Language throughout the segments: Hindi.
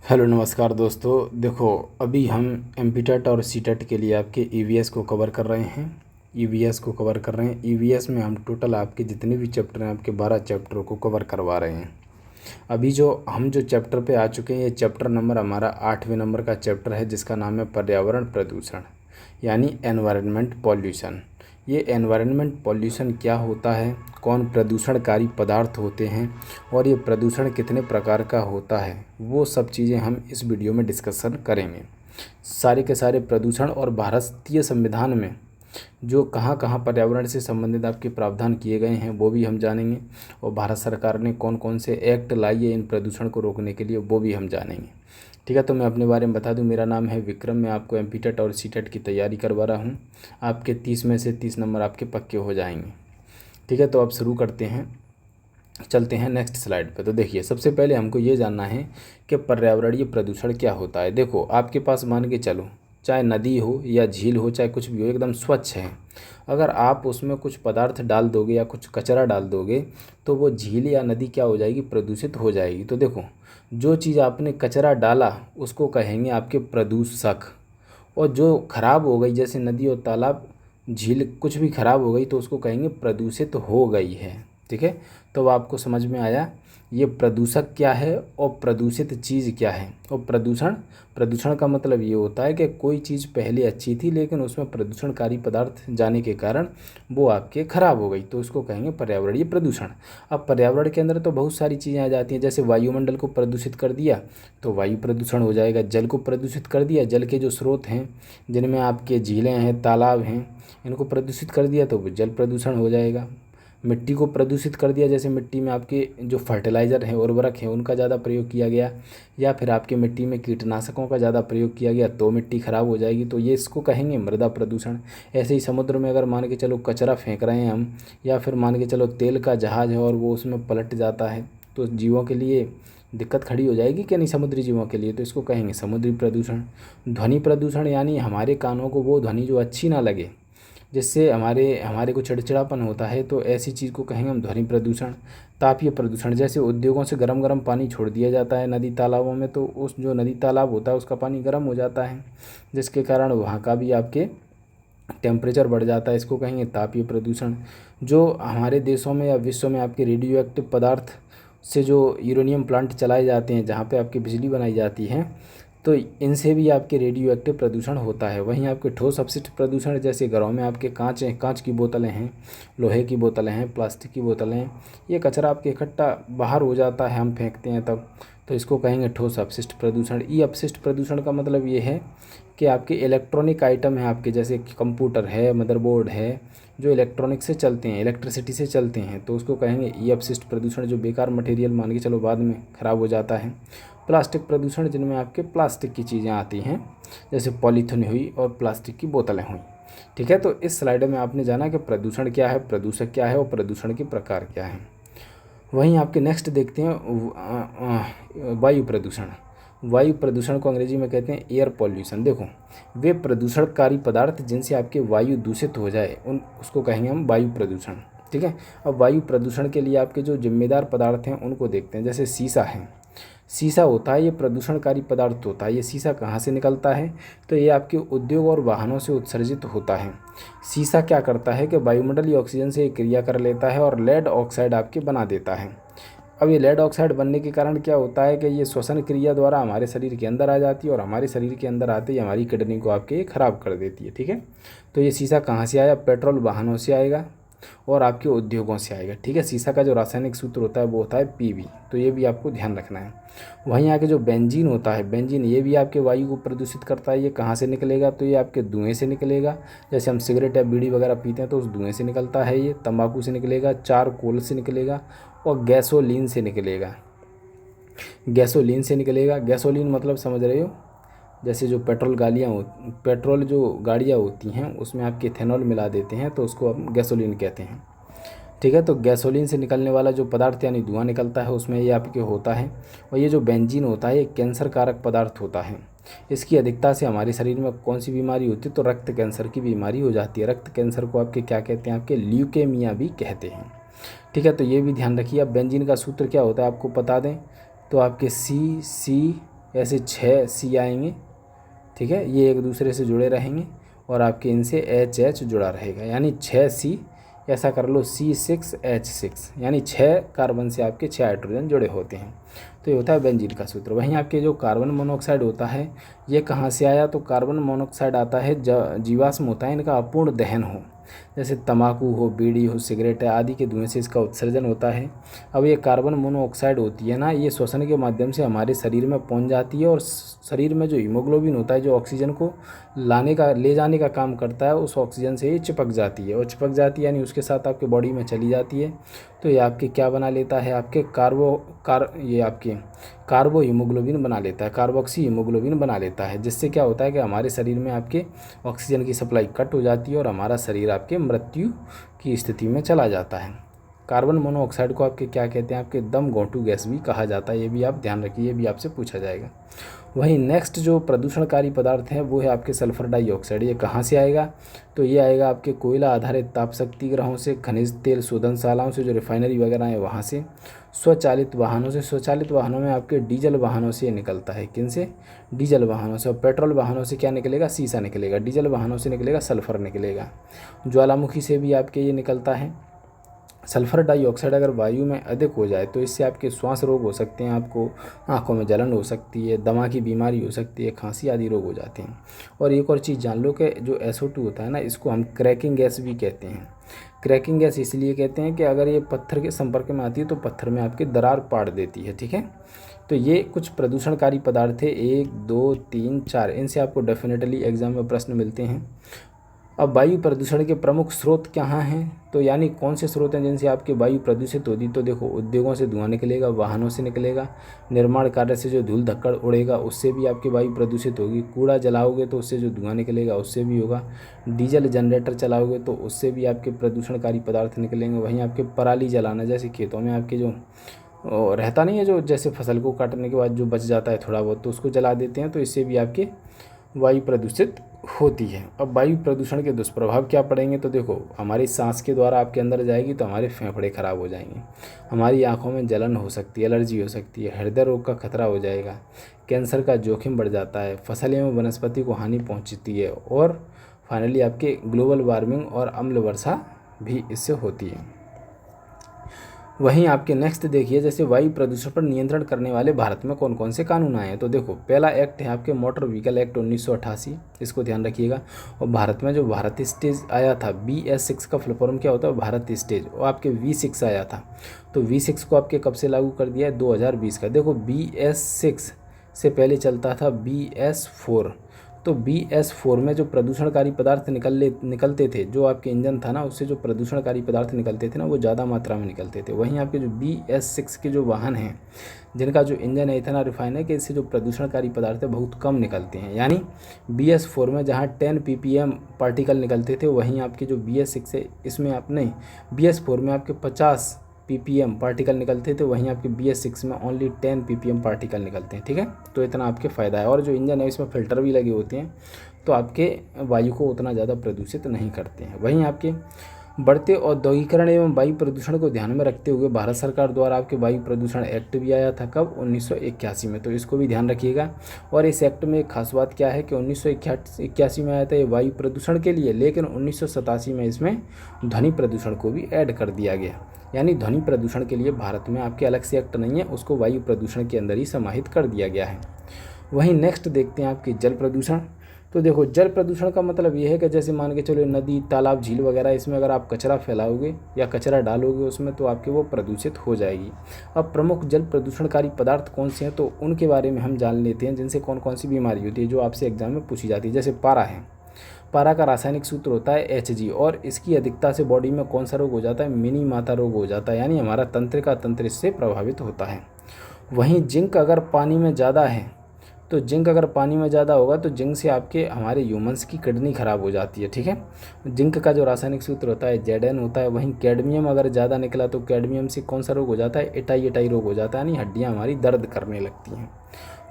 हेलो नमस्कार दोस्तों। देखो, अभी हम एमपीटेट और सीटेट के लिए आपके ईवीएस को कवर कर रहे हैं। ईवीएस में हम टोटल आपके जितने भी चैप्टर हैं आपके 12 चैप्टरों को कवर करवा रहे हैं। अभी जो चैप्टर पे आ चुके हैं, ये चैप्टर नंबर हमारा 8वें नंबर का चैप्टर है, जिसका नाम है पर्यावरण प्रदूषण यानी एनवायरनमेंट पॉल्यूशन। ये एनवायरनमेंट पॉल्यूशन क्या होता है, कौन प्रदूषणकारी पदार्थ होते हैं और ये प्रदूषण कितने प्रकार का होता है, वो सब चीज़ें हम इस वीडियो में डिस्कशन करेंगे। सारे के सारे प्रदूषण और भारतीय संविधान में जो कहाँ कहाँ पर्यावरण से संबंधित आपके प्रावधान किए गए हैं वो भी हम जानेंगे, और भारत सरकार ने कौन कौन से एक्ट लाई है इन प्रदूषण को रोकने के लिए वो भी हम जानेंगे। ठीक है, तो मैं अपने बारे में बता दूं, मेरा नाम है विक्रम। मैं आपको एमपीटेट और सीटेट की तैयारी करवा रहा हूं। आपके 30 में से 30 नंबर आपके पक्के हो जाएंगे। ठीक है, तो अब शुरू करते हैं, चलते हैं नेक्स्ट स्लाइड पे। तो देखिए, सबसे पहले हमको ये जानना है कि पर्यावरणीय प्रदूषण क्या होता है। देखो, आपके पास मान के चलो, चाहे नदी हो या झील हो, चाहे कुछ भी हो, एकदम स्वच्छ है। अगर आप उसमें कुछ पदार्थ डाल दोगे या कुछ कचरा डाल दोगे तो वो झील या नदी क्या हो जाएगी, प्रदूषित हो जाएगी। तो देखो, जो चीज़ आपने कचरा डाला उसको कहेंगे आपके प्रदूषक, और जो खराब हो गई जैसे नदी और तालाब, झील कुछ भी खराब हो गई तो उसको कहेंगे प्रदूषित हो गई है। ठीक है, तो अब आपको समझ में आया ये प्रदूषक क्या है और प्रदूषित चीज़ क्या है। और प्रदूषण का मतलब ये होता है कि कोई चीज़ पहले अच्छी थी लेकिन उसमें प्रदूषणकारी पदार्थ जाने के कारण वो आपके ख़राब हो गई, तो उसको कहेंगे पर्यावरणीय प्रदूषण। अब पर्यावरण के अंदर तो बहुत सारी चीज़ें आ जाती हैं, जैसे वायुमंडल को प्रदूषित कर दिया तो वायु प्रदूषण हो जाएगा। जल को प्रदूषित कर दिया, जल के जो स्रोत हैं जिनमें आपके झीलें हैं, तालाब हैं, इनको प्रदूषित कर दिया तो जल प्रदूषण हो जाएगा। मिट्टी को प्रदूषित कर दिया, जैसे मिट्टी में आपके जो फर्टिलाइज़र हैं, उर्वरक हैं, उनका ज़्यादा प्रयोग किया गया, या फिर आपके मिट्टी में कीटनाशकों का ज़्यादा प्रयोग किया गया तो मिट्टी ख़राब हो जाएगी, तो ये इसको कहेंगे मृदा प्रदूषण। ऐसे ही समुद्र में अगर मान के चलो कचरा फेंक रहे हैं हम, या फिर मान के चलो तेल का जहाज़ है और वो उसमें पलट जाता है, तो जीवों के लिए दिक्कत खड़ी हो जाएगी कि नहीं, समुद्री जीवों के लिए, तो इसको कहेंगे समुद्री प्रदूषण। ध्वनि प्रदूषण यानी हमारे कानों को वो ध्वनि जो अच्छी ना लगे, जिससे हमारे हमारे को चिड़चिड़ापन होता है, तो ऐसी चीज़ को कहेंगे हम ध्वनि प्रदूषण। तापीय प्रदूषण, जैसे उद्योगों से गरम गरम पानी छोड़ दिया जाता है नदी तालाबों में, तो उस जो नदी तालाब होता है उसका पानी गर्म हो जाता है, जिसके कारण वहाँ का भी आपके टेम्परेचर बढ़ जाता है, इसको कहेंगे तापीय प्रदूषण। जो हमारे देशों में या विश्व में आपके रेडियो एक्टिव पदार्थ से जो यूरेनियम प्लांट चलाए जाते हैं, जहाँ पे आपकी बिजली बनाई जाती है, तो इनसे भी आपके रेडियो एक्टिव प्रदूषण होता है। वहीं आपके ठोस अपशिष्ट प्रदूषण, जैसे घरों में आपके कांच की बोतलें हैं, लोहे की बोतलें हैं, प्लास्टिक की बोतलें हैं, ये कचरा आपके इकट्ठा बाहर हो जाता है, हम फेंकते हैं तब, तो इसको कहेंगे ठोस अपशिष्ट प्रदूषण। ई अपशिष्ट प्रदूषण का मतलब ये है कि आपके इलेक्ट्रॉनिक आइटम हैं आपके, जैसे कंप्यूटर है, मदरबोर्ड है, जो इलेक्ट्रॉनिक से चलते हैं, इलेक्ट्रिसिटी से चलते हैं, तो उसको कहेंगे ई अपशिष्ट प्रदूषण। जो बेकार मटेरियल मान के चलो बाद में ख़राब हो जाता है। प्लास्टिक प्रदूषण, जिनमें आपके प्लास्टिक की चीज़ें आती हैं, जैसे पॉलीथीन हुई और प्लास्टिक की बोतलें हुई। ठीक है, तो इस स्लाइड में आपने जाना कि प्रदूषण क्या है, प्रदूषक क्या है और प्रदूषण के प्रकार क्या हैं। वहीं आपके नेक्स्ट देखते हैं वायु प्रदूषण। वायु प्रदूषण को अंग्रेजी में कहते हैं एयर पॉल्यूशन। देखो, वे प्रदूषणकारी पदार्थ जिनसे आपके वायु दूषित हो जाए उसको कहेंगे हम वायु प्रदूषण। ठीक है, अब वायु प्रदूषण के लिए आपके जो जिम्मेदार पदार्थ हैं उनको देखते हैं। जैसे शीशा है, शीशा होता है, ये प्रदूषणकारी पदार्थ होता है। ये शीशा कहाँ से निकलता है, तो ये आपके उद्योग और वाहनों से उत्सर्जित होता है। शीशा क्या करता है कि वायुमंडलीय ऑक्सीजन से एक क्रिया कर लेता है और लेड ऑक्साइड आपके बना देता है। अब ये लेड ऑक्साइड बनने के कारण क्या होता है कि ये श्वसन क्रिया द्वारा हमारे शरीर के अंदर आ जाती है, और हमारे शरीर के अंदर आते ही हमारी किडनी को आपके ख़राब कर देती है। ठीक है, तो ये शीशा कहाँ से आया, पेट्रोल वाहनों से आएगा और आपके उद्योगों से आएगा। ठीक है, शीशा का जो रासायनिक सूत्र होता है वो होता है पीबी, तो ये भी आपको ध्यान रखना है। वहीं आके जो बेंजीन होता है, बेंजीन ये भी आपके वायु को प्रदूषित करता है। ये कहाँ से निकलेगा, तो ये आपके धुएं से निकलेगा। जैसे हम सिगरेट या बीड़ी वगैरह पीते हैं तो उस धुएं से निकलता है। ये तंबाकू से निकलेगा, चारकोल से निकलेगा और गैसोलीन से निकलेगा। गैसोलीन मतलब समझ रहे हो, जैसे जो पेट्रोल जो गाड़ियाँ होती हैं उसमें आपके इथेनॉल मिला देते हैं तो उसको हम गैसोलीन कहते हैं। ठीक है, तो गैसोलीन से निकलने वाला जो पदार्थ यानी धुआं निकलता है उसमें ये आपके होता है। और ये जो बेंजीन होता है ये कैंसर कारक पदार्थ होता है। इसकी अधिकता से हमारे शरीर में कौन सी बीमारी होती है, तो रक्त कैंसर की बीमारी हो जाती है। रक्त कैंसर को आपके क्या कहते हैं, आपके ल्यूकेमिया भी कहते हैं। ठीक है, तो ये भी ध्यान रखिए। अब बेंजीन का सूत्र क्या होता है आपको बता दें, तो आपके सी ऐसे 6 C आएंगे, ठीक है, ये एक दूसरे से जुड़े रहेंगे और आपके इनसे H जुड़ा रहेगा, यानी 6C, ऐसा कर लो C6H6, यानी 6 कार्बन से आपके 6 हाइड्रोजन जुड़े होते हैं। तो ये होता है बेंजीन का सूत्र। वहीं आपके जो कार्बन मोनोऑक्साइड होता है ये कहाँ से आया, तो कार्बन मोनोऑक्साइड आता है जीवाश्म होता है, इनका अपूर्ण दहन हो, जैसे तंबाकू हो, बीड़ी हो, सिगरेट है आदि के धुएं से इसका उत्सर्जन होता है। अब ये कार्बन मोनोऑक्साइड होती है ना, ये श्वसन के माध्यम से हमारे शरीर में पहुंच जाती है और शरीर में जो हीमोग्लोबिन होता है जो ऑक्सीजन को ले जाने का काम करता है, उस ऑक्सीजन से ये चिपक जाती है, और चिपक जाती है यानी उसके साथ आपके बॉडी में चली जाती है। तो ये आपके क्या बना लेता है, आपके ये आपके कार्बो हीमोग्लोबिन बना लेता है, कार्बोक्सी हीमोग्लोबिन बना लेता है, जिससे क्या होता है कि हमारे शरीर में आपके ऑक्सीजन की सप्लाई कट हो जाती है और हमारा शरीर आपके मृत्यु की स्थिति में चला जाता है। कार्बन मोनोऑक्साइड को आपके क्या कहते हैं, आपके दम घोंटू गैस भी कहा जाता है, ये भी आप ध्यान रखिए, ये भी आपसे पूछा जाएगा। वहीं नेक्स्ट जो प्रदूषणकारी पदार्थ है वो है आपके सल्फर डाइऑक्साइड। ये कहाँ से आएगा, तो ये आएगा आपके कोयला आधारित ताप शक्ति ग्रहों से, खनिज तेल शोधनशालाओं से, जो रिफाइनरी वगैरह है वहाँ से, स्वचालित वाहनों से। स्वचालित वाहनों में आपके डीजल वाहनों से निकलता है, किन से, डीजल वाहनों से। और पेट्रोल वाहनों से क्या निकलेगा, सीसा निकलेगा। डीजल वाहनों से निकलेगा सल्फर निकलेगा। ज्वालामुखी से भी आपके ये निकलता है सल्फर डाइऑक्साइड। अगर वायु में अधिक हो जाए तो इससे आपके श्वास रोग हो सकते हैं, आपको आंखों में जलन हो सकती है, दमा की बीमारी हो सकती है, खांसी आदि रोग हो जाते हैं। और एक और चीज़ जान लो कि जो SO2 होता है ना, इसको हम क्रैकिंग गैस भी कहते हैं। क्रैकिंग गैस इसलिए कहते हैं कि अगर ये पत्थर के संपर्क में आती है तो पत्थर में आपके दरार पाड़ देती है, ठीक है। तो ये कुछ प्रदूषणकारी पदार्थ है, 1 2 3 4, इनसे आपको डेफिनेटली एग्जाम में प्रश्न मिलते हैं। अब वायु प्रदूषण के प्रमुख स्रोत कहाँ हैं, तो यानी कौन से स्रोत हैं जिनसे आपकी वायु प्रदूषित होती, तो देखो उद्योगों से धुआं निकलेगा, वाहनों से निकलेगा, निर्माण कार्य से जो धूल धक्कड़ उड़ेगा उससे भी आपकी वायु प्रदूषित होगी, कूड़ा जलाओगे तो उससे जो धुआं निकलेगा उससे भी होगा, डीजल जनरेटर चलाओगे तो उससे भी आपके प्रदूषणकारी पदार्थ निकलेंगे। वहीं आपके पराली जलाना, जैसे खेतों में आपके जो रहता नहीं है, जो जैसे फसल को काटने के बाद जो बच जाता है थोड़ा बहुत, तो उसको जला देते हैं, तो इससे भी आपके वायु प्रदूषित होती है। अब वायु प्रदूषण के दुष्प्रभाव क्या पड़ेंगे, तो देखो हमारी सांस के द्वारा आपके अंदर जाएगी तो हमारे फेफड़े खराब हो जाएंगे, हमारी आंखों में जलन हो सकती है, एलर्जी हो सकती है, हृदय रोग का खतरा हो जाएगा, कैंसर का जोखिम बढ़ जाता है, फसल एवं वनस्पति को हानि पहुंचती है, और फाइनली आपके ग्लोबल वार्मिंग और अम्ल वर्षा भी इससे होती है। वहीं आपके नेक्स्ट देखिए, जैसे वायु प्रदूषण पर नियंत्रण करने वाले भारत में कौन कौन से कानून आए हैं, तो देखो पहला एक्ट है आपके मोटर व्हीकल एक्ट 1988, इसको ध्यान रखिएगा। और भारत में जो भारत स्टेज आया था, BS6 का फुल फॉर्म क्या होता है, भारत स्टेज, और आपके V6 आया था, तो V6 को आपके कब से लागू कर दिया है, 2020 का। देखो BS6 से पहले चलता था BS4, तो BS4 में जो प्रदूषणकारी पदार्थ निकलते थे, जो आपके इंजन था ना उससे जो प्रदूषणकारी पदार्थ निकलते थे ना वो ज़्यादा मात्रा में निकलते थे। वहीं आपके जो BS6 के जो वाहन हैं जिनका जो इंजन है इतना रिफाइन है कि इससे जो प्रदूषणकारी पदार्थ है बहुत कम निकलते हैं। यानी BS4 में जहाँ 10 ppm पार्टिकल निकलते थे, वहीं आपके जो BS6 है इसमें आप नहीं, BS4 में आपके 50 ppm पार्टिकल निकलते थे, वहीं आपके BS6 में ओनली 10 ppm पार्टिकल निकलते हैं, ठीक है। तो इतना आपके फ़ायदा है। और जो इंजन है इसमें फ़िल्टर भी लगे होते हैं, तो आपके वायु को उतना ज़्यादा प्रदूषित नहीं करते हैं। वहीं आपके बढ़ते औद्योगिकरण एवं वायु प्रदूषण को ध्यान में रखते हुए भारत सरकार द्वारा आपके वायु प्रदूषण एक्ट भी आया था, कब, 1981 में, तो इसको भी ध्यान रखिएगा। और इस एक्ट में एक खास बात क्या है कि 1981 में आया था ये वायु प्रदूषण के लिए, लेकिन 1987 में इसमें ध्वनि प्रदूषण को भी ऐड कर दिया गया। यानी ध्वनि प्रदूषण के लिए भारत में आपके अलग से एक्ट नहीं है, उसको वायु प्रदूषण के अंदर ही समाहित कर दिया गया है। वहीं नेक्स्ट देखते हैं आपकी जल प्रदूषण। तो देखो जल प्रदूषण का मतलब ये है कि जैसे मान के चलो नदी, तालाब, झील वगैरह, इसमें अगर आप कचरा फैलाओगे या कचरा डालोगे उसमें, तो आपके वो प्रदूषित हो जाएगी। अब प्रमुख जल प्रदूषणकारी पदार्थ कौन से हैं, तो उनके बारे में हम जान लेते हैं, जिनसे कौन कौन सी बीमारी होती है जो आपसे एग्जाम में पूछी जाती है। जैसे पारा है, पारा का रासायनिक सूत्र होता है Hg, और इसकी अधिकता से बॉडी में कौन सा रोग हो जाता है, मिनी माता रोग हो जाता है, यानी हमारा तंत्र इससे प्रभावित होता है। वहीं जिंक अगर पानी में ज़्यादा है, तो जिंक अगर पानी में ज़्यादा होगा तो जिंक से आपके हमारे ह्यूमंस की किडनी खराब हो जाती है, ठीक है। जिंक का जो रासायनिक सूत्र होता है Zn होता है। वहीं कैडमियम अगर ज़्यादा निकला तो कैडमियम से कौन सा रोग हो जाता है, एटाई रोग हो जाता है, यानी हड्डियाँ हमारी दर्द करने लगती हैं।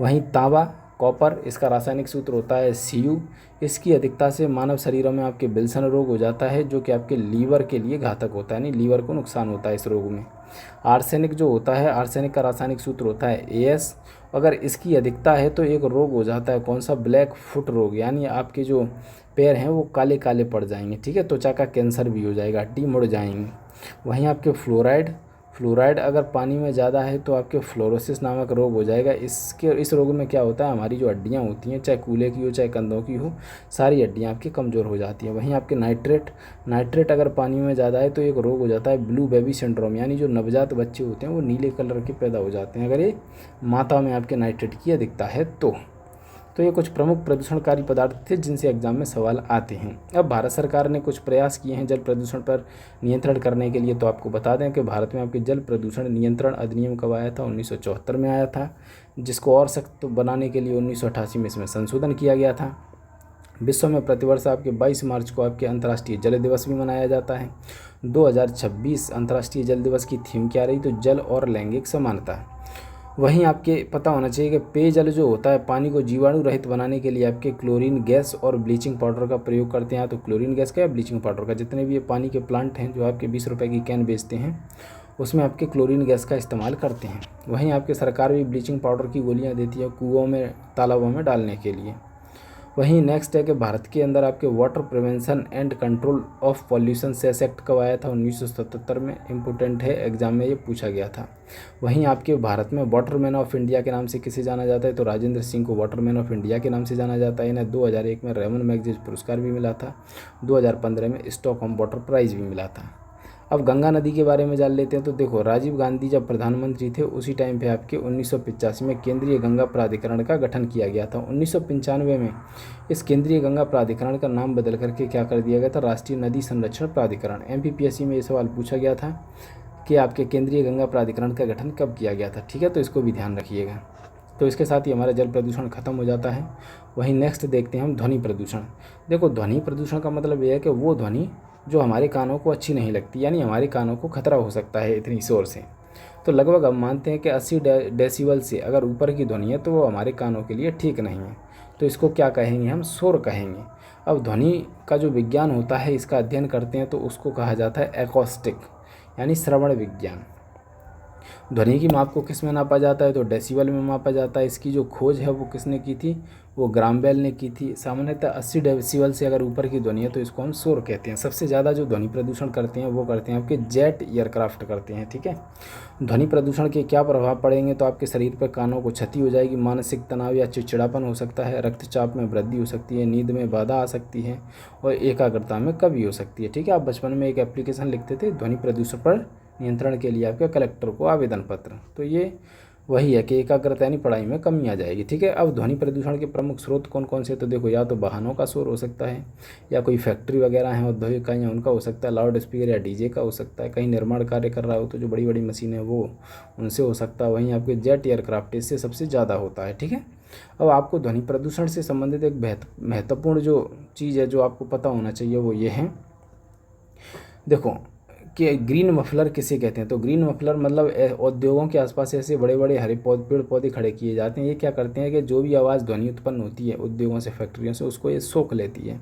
वहीं तांबा, कॉपर, इसका रासायनिक सूत्र होता है Cu, इसकी अधिकता से मानव शरीरों में आपके विल्सन रोग हो जाता है, जो कि आपके लीवर के लिए घातक होता है, यानी लीवर को नुकसान होता है इस रोग में। आर्सेनिक जो होता है, आर्सेनिक का रासायनिक सूत्र होता है AS। अगर इसकी अधिकता है तो एक रोग हो जाता है, कौन सा, ब्लैक फुट रोग, यानी आपके जो पैर हैं वो काले काले पड़ जाएंगे, ठीक है, त्वचा का कैंसर भी हो जाएगा, हड्डी मुड़ जाएंगी। वहीं आपके फ्लोराइड, फ्लोराइड अगर पानी में ज़्यादा है तो आपके फ्लोरोसिस नामक रोग हो जाएगा। इस रोग में क्या होता है, हमारी जो हड्डियाँ होती हैं, चाहे कूल्हे की हो चाहे कंधों की हो, सारी हड्डियाँ आपकी कमज़ोर हो जाती हैं। वहीं आपके नाइट्रेट, नाइट्रेट अगर पानी में ज़्यादा है तो एक रोग हो जाता है ब्लू बेबी सिंड्रोम, यानी जो नवजात बच्चे होते हैं वो नीले कलर के पैदा हो जाते हैं अगर ये माता में आपके नाइट्रेट की अधिकता है तो ये कुछ प्रमुख प्रदूषणकारी पदार्थ थे जिनसे एग्जाम में सवाल आते हैं। अब भारत सरकार ने कुछ प्रयास किए हैं जल प्रदूषण पर नियंत्रण करने के लिए। तो आपको बता दें कि भारत में आपके जल प्रदूषण नियंत्रण अधिनियम कब आया था, 1974 में आया था, जिसको और सख्त बनाने के लिए 1988 में इसमें संशोधन किया गया था। विश्व में प्रतिवर्ष आपके 22 मार्च को आपके अंतर्राष्ट्रीय जल दिवस भी मनाया जाता है। 2026 अंतर्राष्ट्रीय जल दिवस की थीम क्या रही, तो जल और लैंगिक समानता। वहीं आपके पता होना चाहिए कि पेयजल जो होता है, पानी को जीवाणु रहित बनाने के लिए आपके क्लोरीन गैस और ब्लीचिंग पाउडर का प्रयोग करते हैं। तो क्लोरीन गैस का या ब्लीचिंग पाउडर का, जितने भी ये पानी के प्लांट हैं जो आपके 20 रुपये की कैन बेचते हैं उसमें आपके क्लोरीन गैस का इस्तेमाल करते हैं। वहीं आपके सरकार भी ब्लीचिंग पाउडर की गोलियाँ देती है कुओं में, तालाबों में डालने के लिए। वहीं नेक्स्ट है कि भारत के अंदर आपके water prevention and control of pollution cess act कब आया था, 1977 में। इम्पोर्टेंट है, एग्जाम में ये पूछा गया था। वहीं आपके भारत में वाटरमैन ऑफ इंडिया के नाम से किसे जाना जाता है, तो राजेंद्र सिंह को वाटरमैन ऑफ इंडिया के नाम से जाना जाता है। इन्हें 2001 में रेमन मैगजीज पुरस्कार भी मिला था, 2015 में स्टॉकहोम वाटर प्राइज़ भी मिला था। अब गंगा नदी के बारे में जान लेते हैं। तो देखो, राजीव गांधी जब प्रधानमंत्री थे उसी टाइम पे आपके 1985 में केंद्रीय गंगा प्राधिकरण का गठन किया गया था। 1995 में इस केंद्रीय गंगा प्राधिकरण का नाम बदल करके क्या कर दिया गया था, राष्ट्रीय नदी संरक्षण प्राधिकरण। MPPSC में ये सवाल पूछा गया था कि आपके केंद्रीय गंगा प्राधिकरण का गठन कब किया गया था, ठीक है, तो इसको भी ध्यान रखिएगा। तो इसके साथ ही हमारा जल प्रदूषण खत्म हो जाता है। वहीं नेक्स्ट देखते हैं हम ध्वनि प्रदूषण। देखो, ध्वनि प्रदूषण का मतलब यह है कि वो ध्वनि जो हमारे कानों को अच्छी नहीं लगती, यानी हमारे कानों को खतरा हो सकता है इतनी शोर से। तो लगभग हम मानते हैं कि 80 डेसिबल से अगर ऊपर की ध्वनि है तो वो हमारे कानों के लिए ठीक नहीं है। तो इसको क्या कहेंगे, हम शोर कहेंगे। अब ध्वनि का जो विज्ञान होता है, इसका अध्ययन करते हैं तो उसको कहा जाता है एकॉस्टिक, यानी श्रवण विज्ञान। ध्वनि की माप को किस में नापा जाता है, तो डेसिबल में मापा जाता है। इसकी जो खोज है वो किसने की थी, वो ग्राम बेल ने की थी। सामान्यतः 80 डेसिबल से अगर ऊपर की ध्वनि है तो इसको हम शोर कहते हैं। सबसे ज़्यादा जो ध्वनि प्रदूषण करते हैं वो करते हैं आपके जेट एयरक्राफ्ट करते हैं, ठीक है। ध्वनि प्रदूषण के क्या प्रभाव पड़ेंगे, तो आपके शरीर पर कानों को क्षति हो जाएगी, मानसिक तनाव या चिड़चिड़ापन हो सकता है, रक्तचाप में वृद्धि हो सकती है, नींद में बाधा आ सकती है और एकाग्रता में कमी हो सकती है, ठीक है। आप बचपन में एक एप्लीकेशन लिखते थे ध्वनि प्रदूषण पर नियंत्रण के लिए आपके कलेक्टर को आवेदन पत्र, तो ये वही है कि एकाग्रता यानी पढ़ाई में कमी आ जाएगी, ठीक है। अब ध्वनि प्रदूषण के प्रमुख स्रोत कौन कौन से, तो देखो, या तो वाहनों का शोर हो सकता है, या कोई फैक्ट्री वगैरह हैं, औद्योगिक इकाइयाँ, उनका हो सकता है, लाउड स्पीकर या डीजे का हो सकता है, कहीं निर्माण कार्य कर रहा हो तो जो बड़ी बड़ी मशीनें वो उनसे हो सकता है। वहीं आपके जेट एयरक्राफ्ट इससे सबसे ज़्यादा होता है, ठीक है। अब आपको ध्वनि प्रदूषण से संबंधित एक महत्वपूर्ण जो चीज़ है जो आपको पता होना चाहिए वो ये है, देखो कि ग्रीन मफलर किसे कहते हैं। तो ग्रीन मफलर मतलब उद्योगों के आसपास ऐसे बड़े बड़े हरे पेड़ पौधे खड़े किए जाते हैं। ये क्या करते हैं कि जो भी आवाज़ ध्वनि उत्पन्न होती है उद्योगों से, फैक्ट्रियों से, उसको ये सोख लेती है।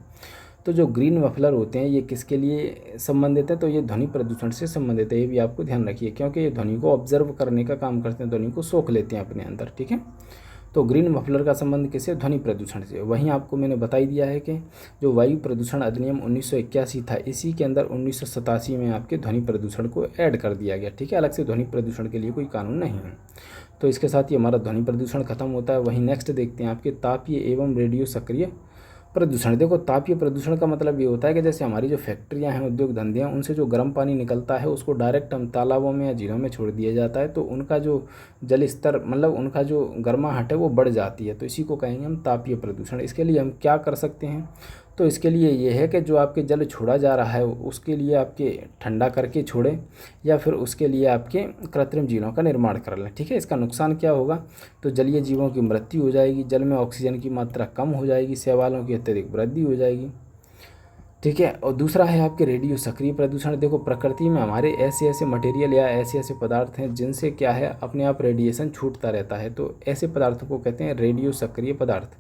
तो जो ग्रीन मफलर होते हैं ये किसके लिए संबंधित है, तो ये ध्वनि प्रदूषण से संबंधित है। ये भी आपको ध्यान रखिए, क्योंकि ये ध्वनि को ऑब्जर्व करने का काम करते हैं, ध्वनि को सोख लेते हैं अपने अंदर, ठीक है। तो ग्रीन मफलर का संबंध किससे, ध्वनि प्रदूषण से। वहीं आपको मैंने बता ही दिया है कि जो वायु प्रदूषण अधिनियम 1981 था, इसी के अंदर 1987 में आपके ध्वनि प्रदूषण को ऐड कर दिया गया, ठीक है। अलग से ध्वनि प्रदूषण के लिए कोई कानून नहीं है। तो इसके साथ ही हमारा ध्वनि प्रदूषण खत्म होता है। वहीं नेक्स्ट देखते हैं आपके तापीय एवं रेडियो सक्रिय प्रदूषण। देखो, तापीय प्रदूषण का मतलब ये होता है कि जैसे हमारी जो फैक्ट्रियां हैं, उद्योग धंधे हैं, उनसे जो गर्म पानी निकलता है उसको डायरेक्ट हम तालाबों में या झीलों में छोड़ दिया जाता है, तो उनका जो जल स्तर मतलब उनका जो गर्माहट है वो बढ़ जाती है। तो इसी को कहेंगे हम तापीय प्रदूषण। इसके लिए हम क्या कर सकते हैं, तो इसके लिए ये है कि जो आपके जल छोड़ा जा रहा है उसके लिए आपके ठंडा करके छोड़ें, या फिर उसके लिए आपके कृत्रिम झीलों का निर्माण कर लें, ठीक है। इसका नुकसान क्या होगा, तो जलीय जीवों की मृत्यु हो जाएगी, जल में ऑक्सीजन की मात्रा कम हो जाएगी, शैवालों की अत्यधिक वृद्धि हो जाएगी, ठीक है। और दूसरा है आपके रेडियो सक्रिय प्रदूषण। देखो, प्रकृति में हमारे ऐसे ऐसे मटेरियल या ऐसे ऐसे पदार्थ हैं जिनसे क्या है अपने आप रेडिएशन छूटता रहता है, तो ऐसे पदार्थों को कहते हैं रेडियो सक्रिय पदार्थ।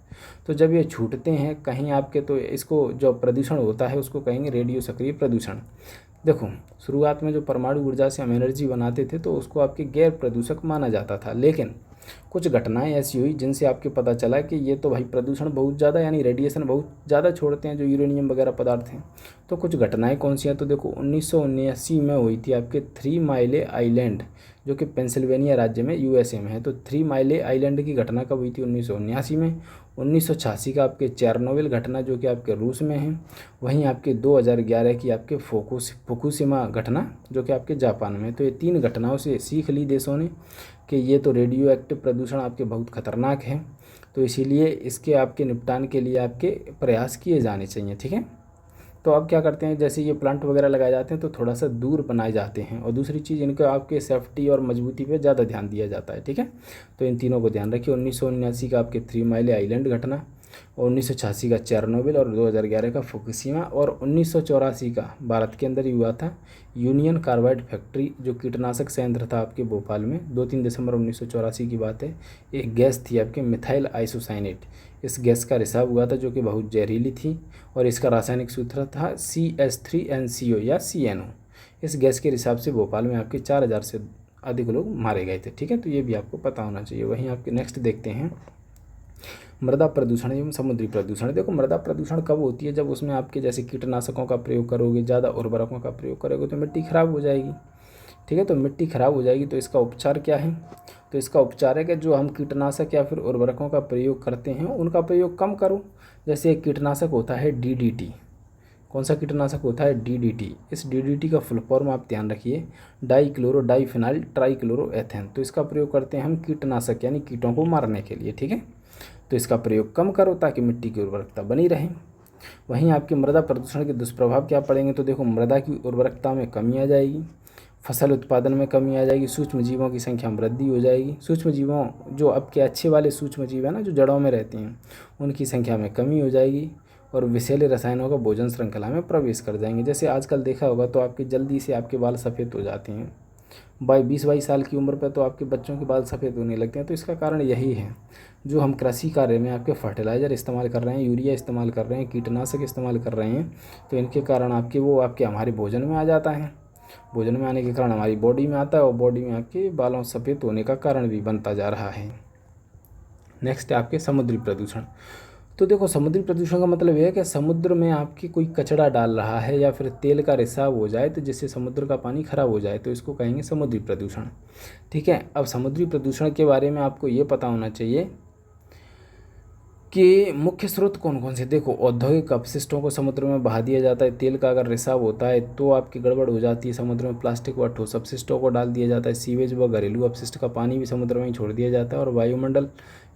तो जब ये छूटते हैं कहीं आपके, तो इसको जो प्रदूषण होता है उसको कहेंगे रेडियो सक्रिय प्रदूषण। देखो शुरुआत में जो परमाणु ऊर्जा से हम एनर्जी बनाते थे तो उसको आपके गैर प्रदूषक माना जाता था, लेकिन कुछ घटनाएं ऐसी हुई जिनसे आपके पता चला कि ये तो भाई प्रदूषण बहुत ज़्यादा यानी रेडिएशन बहुत ज़्यादा छोड़ते हैं जो यूरेनियम वगैरह पदार्थ हैं। तो कुछ घटनाएं कौन सी हैं, तो देखो 1979 में हुई थी आपके 3 माइले आइलैंड जो कि पेंसिल्वेनिया राज्य में यूएसए में है। तो 3 माइले आइलैंड की घटना कब हुई थी, 1979 में। 1986 का आपके चेरनोबिल घटना जो कि आपके रूस में है। वहीं आपके 2011 की आपके फुकुशिमा घटना जो कि आपके जापान में। तो ये 3 घटनाओं से सीख ली देशों ने कि ये तो रेडियो एक्टिव प्रदूषण आपके बहुत खतरनाक है, तो इसीलिए इसके आपके निपटान के लिए आपके प्रयास किए जाने चाहिए। ठीक है, तो अब क्या करते हैं, जैसे ये प्लांट वगैरह लगाए जाते हैं तो थोड़ा सा दूर बनाए जाते हैं, और दूसरी चीज़ इनको आपके सेफ्टी और मजबूती पे ज़्यादा ध्यान दिया जाता है। ठीक है, तो इन तीनों को ध्यान रखिए। 1979 का आपके 3 माइले आइलैंड घटना, और 1986 का चेरनोबिल, और 2011 का फुकुशिमा, और 1984 का भारत के अंदर ही हुआ था यूनियन कार्बाइड फैक्ट्री जो कीटनाशक संयंत्र था आपके भोपाल में। 2-3 दिसंबर 1984 की बात है। एक गैस थी आपके मिथाइल आइसोसाइनेट, इस गैस का रिसाव हुआ था जो कि बहुत जहरीली थी, और इसका रासायनिक सूत्र था CH3NCO या CNO। इस गैस के रिसाव से भोपाल में आपके 4000 से अधिक लोग मारे गए थे। ठीक है, तो ये भी आपको पता होना चाहिए। वहीं आपके नेक्स्ट देखते हैं मृदा प्रदूषण एवं समुद्री प्रदूषण। देखो मृदा प्रदूषण कब होती है, जब उसमें आपके जैसे कीटनाशकों का प्रयोग करोगे, ज़्यादा उर्वरकों का प्रयोग करोगे तो मिट्टी खराब हो जाएगी। ठीक है, तो मिट्टी खराब हो जाएगी तो इसका उपचार क्या है, तो इसका उपचार है कि जो हम कीटनाशक या फिर उर्वरकों का प्रयोग करते हैं उनका प्रयोग कम करो। जैसे एक कीटनाशक होता है DDT। कौन सा कीटनाशक होता है, DDT। इस DDT का फुल फॉर्म आप ध्यान रखिए, डाइक्लोरो डाइफिनाइल ट्राइक्लोरोएथेन। तो इसका प्रयोग करते हैं हम कीटनाशक यानी कीटों को मारने के लिए। ठीक है, तो इसका प्रयोग कम करो ताकि मिट्टी की उर्वरकता बनी रहे। वहीं आपके मृदा प्रदूषण के दुष्प्रभाव क्या पड़ेंगे, तो देखो मृदा की उर्वरकता में कमी आ जाएगी, फसल उत्पादन में कमी आ जाएगी, सूक्ष्म जीवों की संख्या में वृद्धि हो जाएगी। सूक्ष्म जीवों जो अब के अच्छे वाले सूक्ष्म जीव हैं ना जो जड़ों में रहते हैं उनकी संख्या में कमी हो जाएगी, और विषैले रसायनों का भोजन श्रृंखला में प्रवेश कर जाएंगे। जैसे आजकल देखा होगा तो आपके जल्दी से आपके बाल सफ़ेद हो जाते हैं, 20-22 साल की उम्र पर तो आपके बच्चों के बाल सफ़ेद होने लगते हैं। तो इसका कारण यही है, जो हम कृषि कार्य में आपके फर्टिलाइज़र इस्तेमाल कर रहे हैं, यूरिया इस्तेमाल कर रहे हैं, कीटनाशक इस्तेमाल कर रहे हैं, तो इनके कारण आपके वो आपके हमारे भोजन में आ जाता है। भोजन में आने के कारण हमारी बॉडी में आता है, और बॉडी में आपके बालों सफ़ेद होने का कारण भी बनता जा रहा है। नेक्स्ट है आपके समुद्री प्रदूषण। तो देखो समुद्री प्रदूषण का मतलब यह है कि समुद्र में आपकी कोई कचरा डाल रहा है या फिर तेल का रिसाव हो जाए तो जिससे समुद्र का पानी खराब हो जाए, तो इसको कहेंगे समुद्री प्रदूषण। ठीक है, अब समुद्री प्रदूषण के बारे में आपको ये पता होना चाहिए कि मुख्य स्रोत कौन कौन से। देखो औद्योगिक अपशिष्टों को समुद्र में बहा दिया जाता है, तेल का अगर रिसाव होता है तो आपकी गड़बड़ हो जाती है समुद्र में, प्लास्टिक व ठोस अपशिष्टों को डाल दिया जाता है, सीवेज व घरेलू अपशिष्ट का पानी भी समुद्र में ही छोड़ दिया जाता है, और वायुमंडल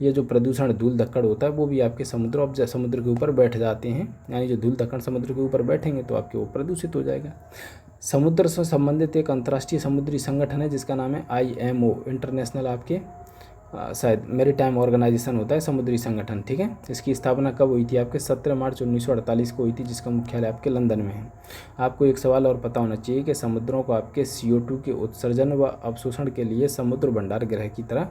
ये जो प्रदूषण धूल धक्कड़ होता है वो भी आपके समुद्र के ऊपर बैठ जाते हैं, यानी जो धूल धक्कड़ समुद्र के ऊपर बैठेंगे तो आपके वो प्रदूषित हो जाएगा। समुद्र से संबंधित एक अंतर्राष्ट्रीय समुद्री संगठन है जिसका नाम है IMO, इंटरनेशनल आपके शायद मैरीटाइम ऑर्गेनाइजेशन होता है समुद्री संगठन। ठीक है, इसकी स्थापना कब हुई थी, आपके 17 मार्च 1948 को हुई थी, जिसका मुख्यालय आपके लंदन में है। आपको एक सवाल और पता होना चाहिए कि समुद्रों को आपके CO2 के उत्सर्जन व अवशोषण के लिए समुद्र भंडार गृह की तरह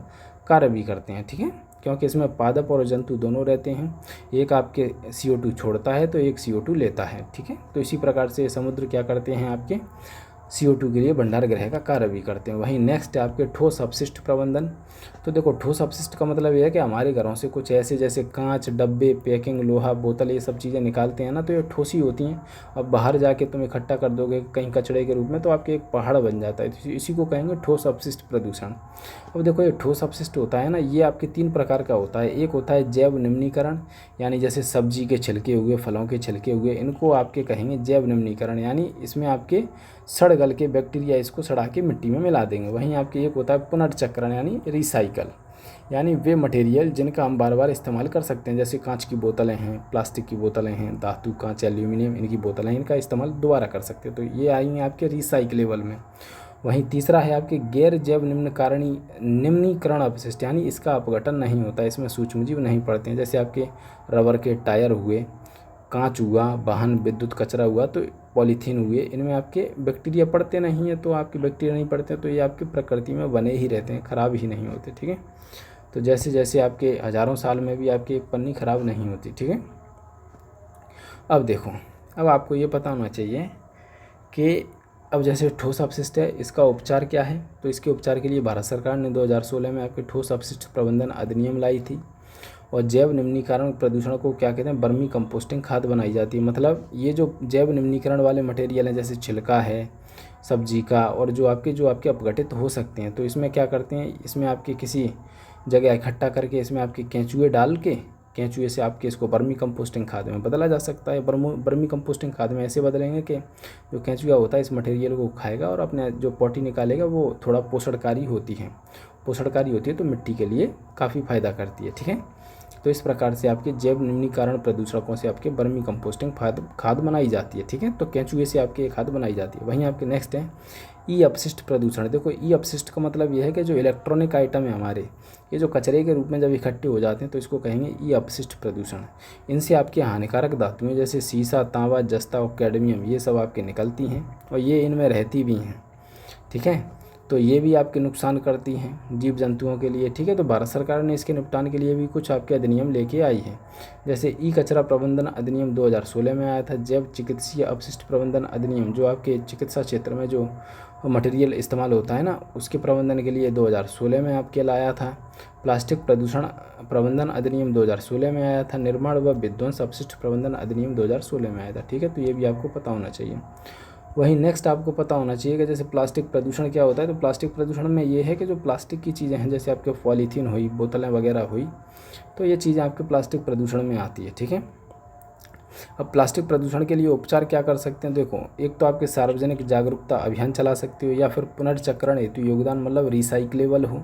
कार्य भी करते हैं। ठीक है, क्योंकि इसमें पादप और जंतु दोनों रहते हैं, एक आपके CO2 छोड़ता है तो एक CO2 लेता है। ठीक है, तो इसी प्रकार से समुद्र क्या करते हैं, आपके CO2 के लिए भंडार गृह का कार्य भी करते हैं। वहीं नेक्स्ट है आपके ठोस अपशिष्ट प्रबंधन। तो देखो ठोस अपशिष्ट का मतलब यह है कि हमारे घरों से कुछ ऐसे जैसे कांच, डब्बे, पैकिंग, लोहा, बोतल, ये सब चीज़ें निकालते हैं ना, तो ये ठोस ही होती हैं। अब बाहर जाके तुम इकट्ठा कर दोगे कहीं कचड़े के रूप में तो आपके एक पहाड़ बन जाता है, तो इसी को कहेंगे ठोस अपशिष्ट प्रदूषण। अब देखो ये ठोस अपशिष्ट होता है ना, ये आपके 3 प्रकार का होता है। एक होता है जैव निम्नीकरण, यानी जैसे सब्जी के छिलके हुए, फलों के छिलके हुए, इनको आपके कहेंगे जैव निम्नीकरण, यानी इसमें आपके सड़ गल के बैक्टीरिया इसको सड़ा के मिट्टी में मिला देंगे। वहीं आपके एक होता है पुनर्चक्रण यानी रिसाइकल, यानी वे मटेरियल जिनका हम बार बार इस्तेमाल कर सकते हैं, जैसे कांच की बोतलें हैं, प्लास्टिक की बोतलें हैं, धातु, कांच, एल्यूमिनियम, इनकी बोतलें, इनका इस्तेमाल दोबारा कर सकते हैं, तो ये आएंगे आपके रिसाइकलेबल में। वहीं तीसरा है आपके गैर जैव निम्नीकरण अपशिष्ट, यानी इसका अपघटन नहीं होता, इसमें सूक्ष्मजीव नहीं पड़ते हैं, जैसे आपके रबर के टायर हुए, कांच हुआ, वाहन विद्युत कचरा हुआ, तो पॉलीथीन हुए, इनमें आपके बैक्टीरिया पड़ते नहीं हैं, तो आपके बैक्टीरिया नहीं पड़ते तो ये आपकी प्रकृति में बने ही रहते हैं, ख़राब ही नहीं होते। ठीक है, तो जैसे जैसे आपके हज़ारों साल में भी आपकी एक पन्नी ख़राब नहीं होती। ठीक है, अब देखो, अब आपको ये पता होना चाहिए कि अब जैसे ठोस अपशिष्ट है, इसका उपचार क्या है? तो इसके उपचार के लिए भारत सरकार ने 2016 में आपके ठोस अपशिष्ट प्रबंधन अधिनियम लाई थी। और जैव निम्नीकरण प्रदूषण को क्या कहते हैं? वर्मी कंपोस्टिंग खाद बनाई जाती है। मतलब ये जो जैव निम्नीकरण वाले मटेरियल हैं, जैसे छिलका है सब्जी का, और जो आपके अपघटित हो सकते हैं, तो इसमें क्या करते हैं, इसमें आपके किसी जगह इकट्ठा करके इसमें आपके केंचुए डाल के, केंचुए से आपके इसको वर्मी कंपोस्टिंग खाद में बदला जा सकता है। वर्मी कंपोस्टिंग खाद में ऐसे बदलेंगे कि जो केंचुआ होता है इस मटेरियल को खाएगा और अपने जो पॉटी निकालेगा वो थोड़ा पोषणकारी होती है तो मिट्टी के लिए काफ़ी फ़ायदा करती है। ठीक है, तो इस प्रकार से आपके जैव निम्नीकरण प्रदूषकों से आपके वर्मी कंपोस्टिंग खाद बनाई जाती है। ठीक है, तो केंचुए से आपके खाद बनाई जाती है। वहीं आपके नेक्स्ट है ई अपशिष्ट प्रदूषण। देखो, ई अपशिष्ट का मतलब यह है कि जो इलेक्ट्रॉनिक आइटम है हमारे, ये जो कचरे के रूप में जब इकट्ठे हो जाते हैं तो इसको कहेंगे ई अपशिष्ट प्रदूषण। इनसे आपकी हानिकारक धातुएं जैसे सीसा, तांबा, जस्ता और कैडमियम ये सब आपके निकलती हैं और ये इनमें रहती भी हैं। ठीक है, तो ये भी आपके नुकसान करती हैं जीव जंतुओं के लिए। ठीक है, तो भारत सरकार ने इसके निपटान के लिए भी कुछ आपके अधिनियम लेके आई है। जैसे ई कचरा प्रबंधन अधिनियम 2016 में आया था। जैव चिकित्सीय अपशिष्ट प्रबंधन अधिनियम, जो आपके चिकित्सा क्षेत्र में जो मटेरियल इस्तेमाल होता है ना, उसके प्रबंधन के लिए 2016 में आपके लाया था। प्लास्टिक प्रदूषण प्रबंधन अधिनियम 2016 में आया था। निर्माण व विध्वंस अपशिष्ट प्रबंधन अधिनियम 2016 में आया था। ठीक है, तो ये भी आपको पता होना चाहिए। वहीं नेक्स्ट आपको पता होना चाहिए कि जैसे प्लास्टिक प्रदूषण क्या होता है। तो प्लास्टिक प्रदूषण में ये है कि जो प्लास्टिक की चीज़ें हैं, जैसे आपके पॉलीथीन हुई, बोतलें वगैरह हुई, तो ये चीज़ें आपके प्लास्टिक प्रदूषण में आती है। ठीक है, अब प्लास्टिक प्रदूषण के लिए उपचार क्या कर सकते हैं? देखो, एक तो आपके सार्वजनिक जागरूकता अभियान चला सकते हो, या फिर पुनर्चक्रण हेतु योगदान, मतलब रिसाइक्लेबल हो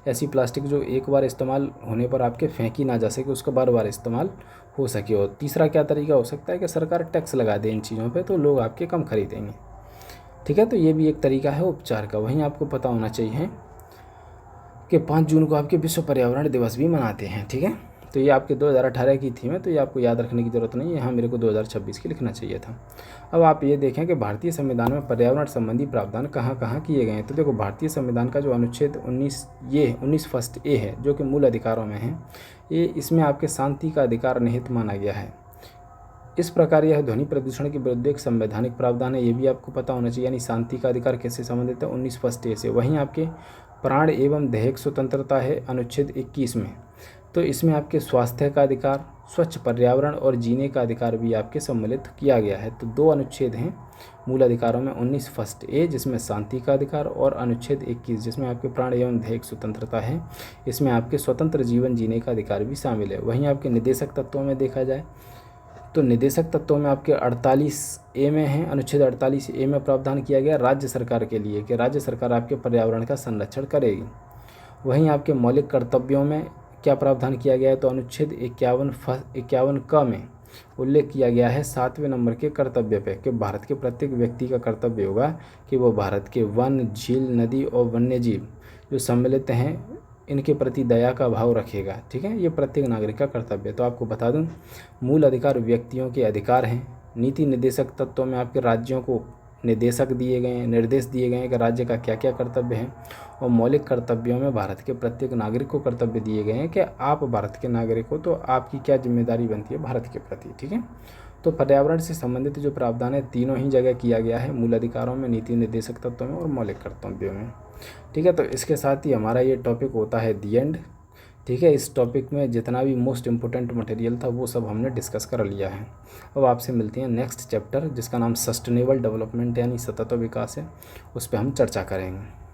ऐसी प्लास्टिक जो एक बार इस्तेमाल होने पर आपके फेंकी ना जा सके, उसका बार बार इस्तेमाल हो सके। और तीसरा क्या तरीका हो सकता है कि सरकार टैक्स लगा दे इन चीज़ों पे, तो लोग आपके कम खरीदेंगे। ठीक है, तो ये भी एक तरीका है उपचार का। वहीं आपको पता होना चाहिए कि 5 जून को आपके विश्व पर्यावरण दिवस भी मनाते हैं। ठीक है, तो ये आपके 2018 की थीम है, तो ये आपको याद रखने की ज़रूरत नहीं है। यहाँ मेरे को 2026 की लिखना चाहिए था। अब आप ये देखें कि भारतीय संविधान में पर्यावरण संबंधी प्रावधान कहाँ कहाँ किए गए हैं। तो देखो, भारतीय संविधान का जो अनुच्छेद 19 फर्स्ट ए है, जो कि मूल अधिकारों में है, ये इसमें आपके शांति का अधिकार निहित माना गया है। इस प्रकार यह ध्वनि प्रदूषण के विरुद्ध एक संवैधानिक प्रावधान है, ये भी आपको पता होना चाहिए। यानी शांति का अधिकार कैसे संबंधित है? 19 फर्स्ट ए से। वहीं आपके प्राण एवं दैहिक स्वतंत्रता है अनुच्छेद 21 में, तो इसमें आपके स्वास्थ्य का अधिकार, स्वच्छ पर्यावरण और जीने का अधिकार भी आपके सम्मिलित किया गया है। तो 2 अनुच्छेद हैं मूल अधिकारों में, 19 फर्स्ट ए जिसमें शांति का अधिकार, और अनुच्छेद 21 जिसमें आपके प्राण एवं दैहिक स्वतंत्रता है, इसमें आपके स्वतंत्र जीवन जीने का अधिकार भी शामिल है। वहीं आपके निदेशक तत्वों में देखा जाए तो निदेशक तत्वों में आपके 48 ए में है, अनुच्छेद 48 ए में प्रावधान किया गया राज्य सरकार के लिए कि राज्य सरकार आपके पर्यावरण का संरक्षण करेगी। वहीं आपके मौलिक कर्तव्यों में क्या प्रावधान किया गया है? तो अनुच्छेद 51 क में उल्लेख किया गया है 7वें नंबर के कर्तव्य पे कि भारत के प्रत्येक व्यक्ति का कर्तव्य होगा कि वो भारत के वन, झील, नदी और वन्य जीव जो सम्मिलित हैं इनके प्रति दया का भाव रखेगा। ठीक है, ये प्रत्येक नागरिक का कर्तव्य है। तो आपको बता दूं, मूल अधिकार व्यक्तियों के अधिकार हैं। नीति निर्देशक तत्वों में आपके राज्यों को निर्देश दिए गए हैं कि राज्य का क्या क्या कर्तव्य है। और मौलिक कर्तव्यों में भारत के प्रत्येक नागरिक को कर्तव्य दिए गए हैं कि आप भारत के नागरिक हो, तो आपकी क्या जिम्मेदारी बनती है भारत के प्रति। ठीक है, तो पर्यावरण से संबंधित जो प्रावधान है तीनों ही जगह किया गया है, मूल अधिकारों में, नीति निर्देशक तत्वों में और मौलिक कर्तव्यों में। ठीक है, तो इसके साथ ही हमारा ये टॉपिक होता है दी एंड। ठीक है, इस टॉपिक में जितना भी मोस्ट इम्पोर्टेंट मटेरियल था वो सब हमने डिस्कस कर लिया है। अब आपसे मिलते हैं नेक्स्ट चैप्टर जिसका नाम सस्टेनेबल डेवलपमेंट यानी सतत विकास है, उस पर हम चर्चा करेंगे।